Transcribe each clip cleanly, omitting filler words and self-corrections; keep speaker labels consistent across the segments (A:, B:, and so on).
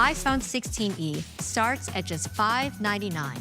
A: iPhone 16e starts at just $599.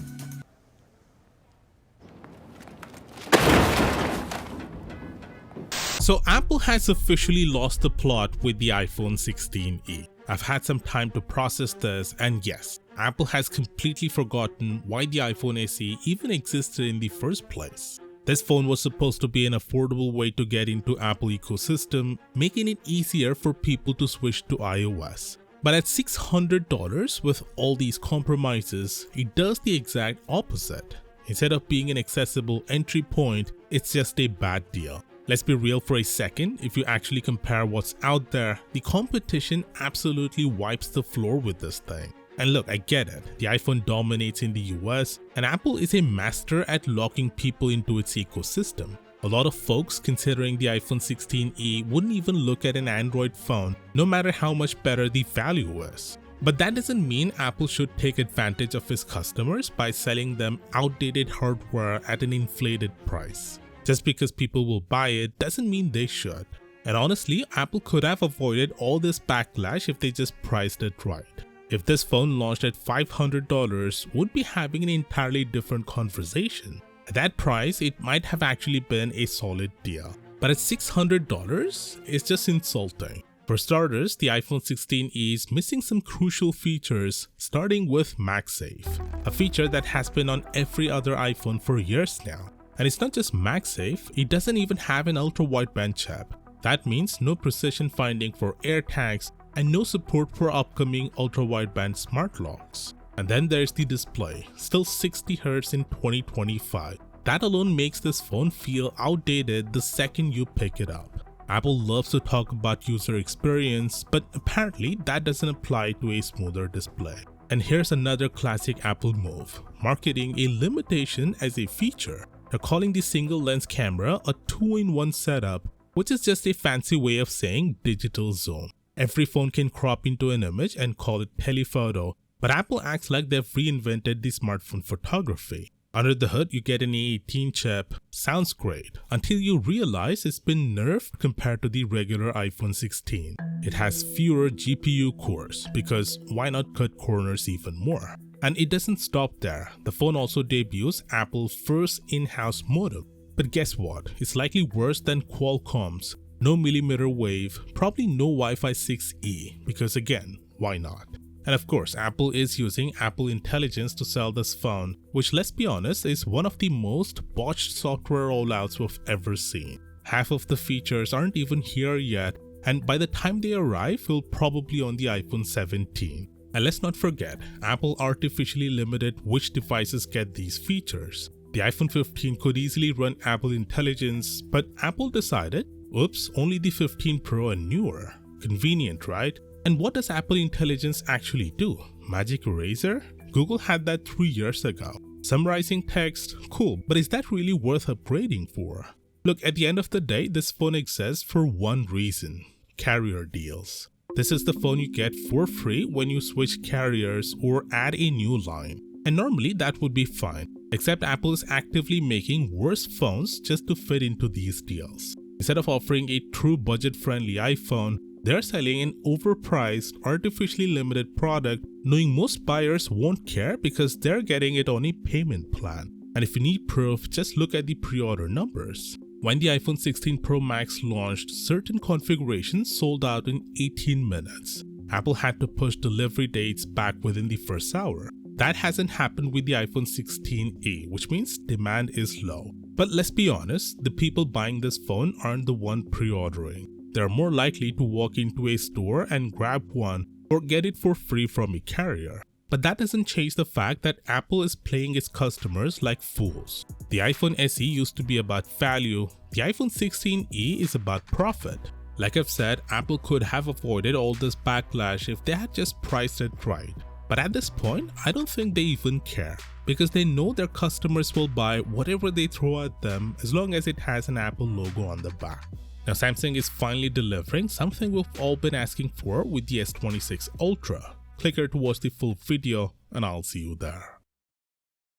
B: So Apple has officially lost the plot with the iPhone 16e. I've had some time to process this, and yes, Apple has completely forgotten why the iPhone SE even existed in the first place. This phone was supposed to be an affordable way to get into Apple ecosystem, making it easier for people to switch to iOS. But at $600 with all these compromises, it does the exact opposite. Instead of being an accessible entry point, it's just a bad deal. Let's be real for a second, if you actually compare what's out there, the competition absolutely wipes the floor with this thing. And look, I get it, the iPhone dominates in the US, and Apple is a master at locking people into its ecosystem. A lot of folks considering the iPhone 16e wouldn't even look at an Android phone, no matter how much better the value is. But that doesn't mean Apple should take advantage of its customers by selling them outdated hardware at an inflated price. Just because people will buy it doesn't mean they should. And honestly, Apple could have avoided all this backlash if they just priced it right. If this phone launched at $500, we'd be having an entirely different conversation. At that price, it might have actually been a solid deal. But at $600, it's just insulting. For starters, the iPhone 16e is missing some crucial features, starting with MagSafe, a feature that has been on every other iPhone for years now. And it's not just MagSafe, it doesn't even have an ultra-wideband chip. That means no precision finding for AirTags and no support for upcoming ultra-wideband smart locks. And then there's the display, still 60Hz in 2025. That alone makes this phone feel outdated the second you pick it up. Apple loves to talk about user experience, but apparently that doesn't apply to a smoother display. And here's another classic Apple move, marketing a limitation as a feature. They're calling the single lens camera a 2-in-1 setup, which is just a fancy way of saying digital zoom. Every phone can crop into an image and call it telephoto, but Apple acts like they've reinvented the smartphone photography. Under the hood, you get an A18 chip. Sounds great, until you realize it's been nerfed compared to the regular iPhone 16. It has fewer GPU cores, because why not cut corners even more? And it doesn't stop there. The phone also debuts Apple's first in-house modem. But guess what? It's likely worse than Qualcomm's. No millimeter wave, probably no Wi-Fi 6E, because again, why not? And of course, Apple is using Apple Intelligence to sell this phone, which, let's be honest, is one of the most botched software rollouts we've ever seen. Half of the features aren't even here yet, and by the time they arrive, we'll probably on the iPhone 17. And let's not forget, Apple artificially limited which devices get these features. The iPhone 15 could easily run Apple Intelligence, but Apple decided, oops, only the 15 Pro and newer. Convenient, right? And what does Apple Intelligence actually do? Magic eraser? Google had that 3 years ago. Summarizing text? Cool, but is that really worth upgrading for? Look, at the end of the day, this phone exists for one reason: carrier deals. This is the phone you get for free when you switch carriers or add a new line. And normally that would be fine, except Apple is actively making worse phones just to fit into these deals. Instead of offering a true budget-friendly iPhone, they're selling an overpriced, artificially limited product, knowing most buyers won't care because they're getting it on a payment plan. And if you need proof, just look at the pre-order numbers. When the iPhone 16 Pro Max launched, certain configurations sold out in 18 minutes. Apple had to push delivery dates back within the first hour. That hasn't happened with the iPhone 16e, which means demand is low. But let's be honest, the people buying this phone aren't the one pre-ordering. They're more likely to walk into a store and grab one or get it for free from a carrier. But that doesn't change the fact that Apple is playing its customers like fools. The iPhone SE used to be about value, the iPhone 16e is about profit. Like I've said, Apple could have avoided all this backlash if they had just priced it right. But at this point, I don't think they even care, because they know their customers will buy whatever they throw at them as long as it has an Apple logo on the back. Now Samsung is finally delivering something we've all been asking for with the S26 Ultra. Click here to watch the full video and I'll see you there.